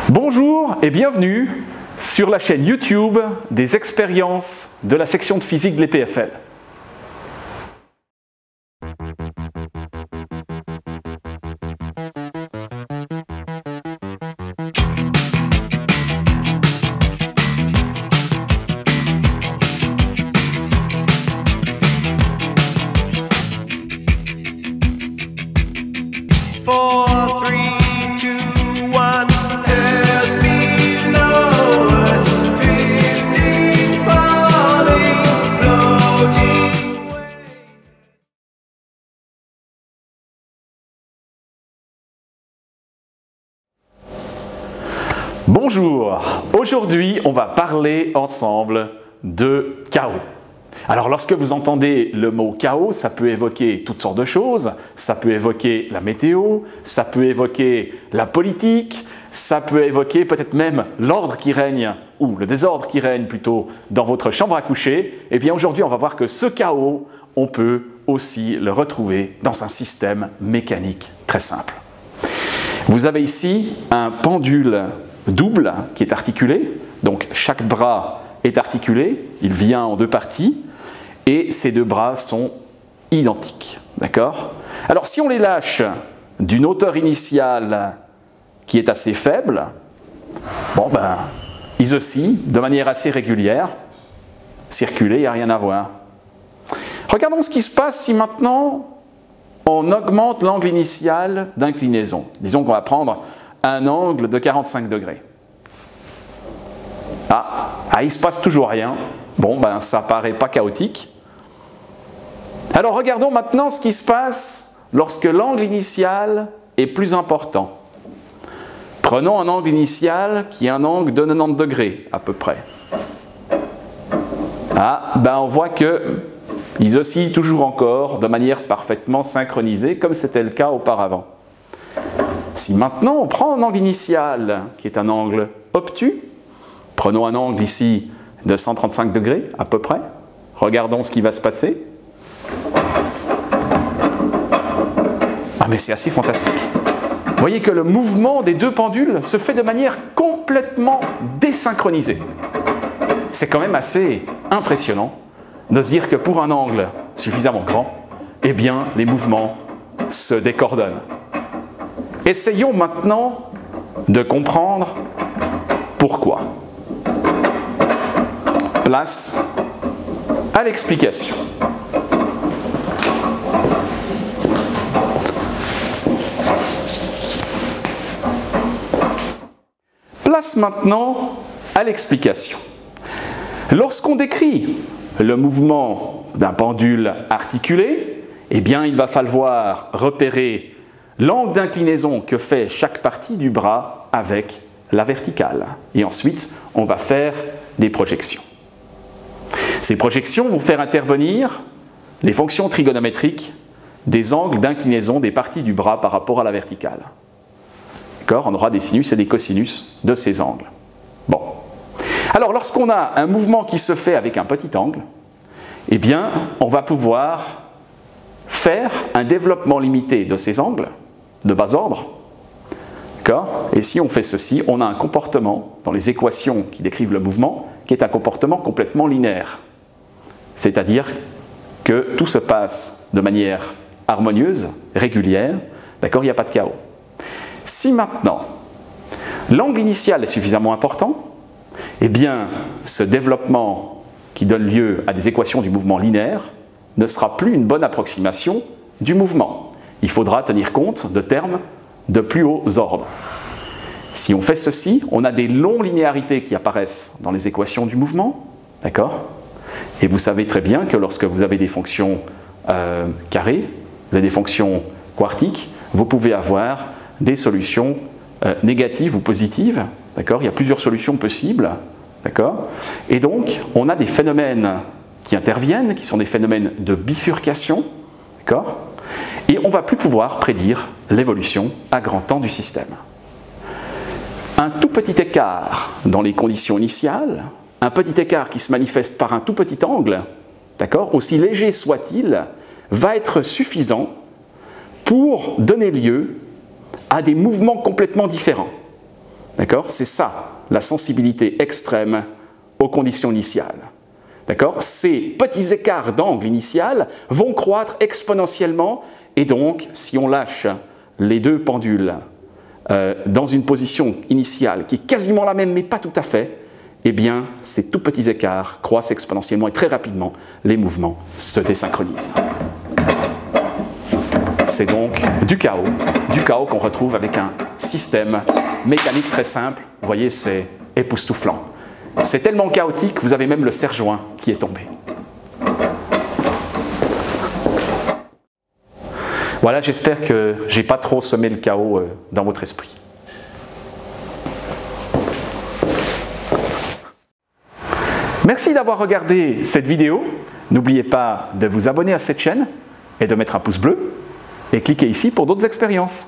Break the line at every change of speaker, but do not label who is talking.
Bonjour et bienvenue sur la chaîne YouTube des expériences de la section de physique de l'EPFL. Bonjour, aujourd'hui on va parler ensemble de chaos. Alors lorsque vous entendez le mot chaos, ça peut évoquer toutes sortes de choses, ça peut évoquer la météo, ça peut évoquer la politique, ça peut évoquer peut-être même l'ordre qui règne, ou le désordre qui règne plutôt, dans votre chambre à coucher. Et bien aujourd'hui on va voir que ce chaos, on peut aussi le retrouver dans un système mécanique très simple. Vous avez ici un pendule double qui est articulé, donc chaque bras est articulé, il vient en deux parties et ces deux bras sont identiques, d'accord? Alors si on les lâche d'une hauteur initiale qui est assez faible, ils oscillent de manière assez régulière, circuler, il n'y a rien à voir. Regardons ce qui se passe si maintenant on augmente l'angle initial d'inclinaison. Disons qu'on va prendre un angle de 45 degrés. Il ne se passe toujours rien. Ça ne paraît pas chaotique. Alors regardons maintenant ce qui se passe lorsque l'angle initial est plus important. Prenons un angle initial qui est un angle de 90 degrés à peu près. On voit qu'ils oscillent toujours encore de manière parfaitement synchronisée comme c'était le cas auparavant. Si maintenant on prend un angle initial qui est un angle obtus, prenons un angle ici de 135 degrés à peu près, regardons ce qui va se passer. Mais c'est assez fantastique. Vous voyez que le mouvement des deux pendules se fait de manière complètement désynchronisée. C'est quand même assez impressionnant de se dire que pour un angle suffisamment grand, les mouvements se décoordonnent. Essayons maintenant de comprendre pourquoi. Place à l'explication. Place maintenant à l'explication. Lorsqu'on décrit le mouvement d'un pendule articulé, il va falloir repérer l'angle d'inclinaison que fait chaque partie du bras avec la verticale. Et ensuite, on va faire des projections. Ces projections vont faire intervenir les fonctions trigonométriques des angles d'inclinaison des parties du bras par rapport à la verticale. On aura des sinus et des cosinus de ces angles. Alors, lorsqu'on a un mouvement qui se fait avec un petit angle, on va pouvoir faire un développement limité de ces angles de bas ordre. Et si on fait ceci, on a un comportement dans les équations qui décrivent le mouvement qui est un comportement complètement linéaire. C'est-à-dire que tout se passe de manière harmonieuse, régulière, il n'y a pas de chaos. Si maintenant l'angle initial est suffisamment important, ce développement qui donne lieu à des équations du mouvement linéaire ne sera plus une bonne approximation du mouvement. Il faudra tenir compte de termes de plus haut ordre. Si on fait ceci, on a des longues linéarités qui apparaissent dans les équations du mouvement, Et vous savez très bien que lorsque vous avez des fonctions carrées, vous avez des fonctions quartiques, vous pouvez avoir des solutions négatives ou positives, Il y a plusieurs solutions possibles, Et donc, on a des phénomènes qui interviennent, qui sont des phénomènes de bifurcation, Et on ne va plus pouvoir prédire l'évolution à grand temps du système. Un tout petit écart dans les conditions initiales, un petit écart qui se manifeste par un tout petit angle, aussi léger soit-il, va être suffisant pour donner lieu à des mouvements complètement différents. D'accord? C'est ça, la sensibilité extrême aux conditions initiales. D'accord? Ces petits écarts d'angle initial vont croître exponentiellement et donc, si on lâche les deux pendules dans une position initiale qui est quasiment la même mais pas tout à fait, eh bien, ces tout petits écarts croissent exponentiellement et très rapidement, les mouvements se désynchronisent. C'est donc du chaos qu'on retrouve avec un système mécanique très simple. Vous voyez, c'est époustouflant. C'est tellement chaotique, vous avez même le serre-joint qui est tombé. Voilà, j'espère que je n'ai pas trop semé le chaos dans votre esprit. Merci d'avoir regardé cette vidéo. N'oubliez pas de vous abonner à cette chaîne et de mettre un pouce bleu. Et cliquez ici pour d'autres expériences.